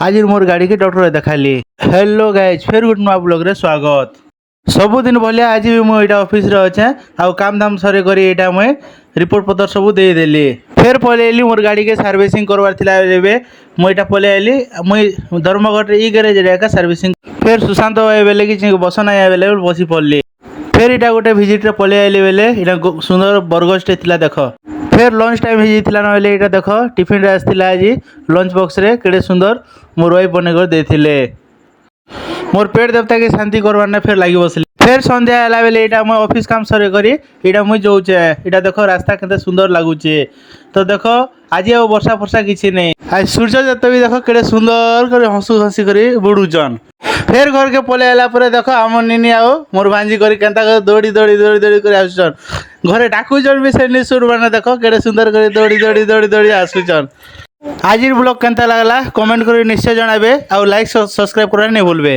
आज मोर गाड़ी के डॉक्टर देखाली। हेलो गाइज, फिर गुड नुआ ब्लॉग रे स्वागत। सबुदिन भलिया आज भी मुझे ऑफिस रे अच्छे आउ काम धाम सरे करी एटा मुझे रिपोर्ट पत्र सब दे देली। फिर पलैली मोर गाड़ी के सर्विसिंग करवार थिला एबे मुझे पलि आइली मुई धर्मघट ई गैरेज रे का सर्विसिंग। फिर सुशांत भाई बेले कि बस ना बेले बसी पड़ली। फिर इटा गोटे भिजिट रे पलि आइली बेले इटा सुंदर बरगसटे थिला देख। फिर लंच टाइम हो ना बेले इटा देख टिफिन रे आसथिला आज लंच बॉक्स रे केड़े सुंदर मोर वाइफ बनेकर देथिले। मोर पेट देवता के शांति करवार ना फिर लगी बसली। फिर संध्या आला बेले इटा मैं ऑफिस काम सरे करी इटा मुई जाऊचे। इटा देखो रास्ता केते सुंदर लागुचे। तो देखो आज आ वर्षा फर्षा किसी नहीं। आज सूर्य दत्त भी देखो केड़े सुंदर कर हंसू हंसी करी बुड़ुचन। फिर घर के पले आला परे देखो आम निनी आओ मोर भांजी करी केंता कर दौड़ी दौड़ी दौड़ी दौड़ी कर आसुचन। घरे डाकुचन भी से निसुर बना देखो केड़े सुंदर कर दौड़ी दौड़ी दौड़ी दौड़ी आसुचन। आज ब्लॉग केंता लागला कमेंट करी निश्चय जणाबे। आ लाइक सब्सक्राइब करने नहीं भूलबे।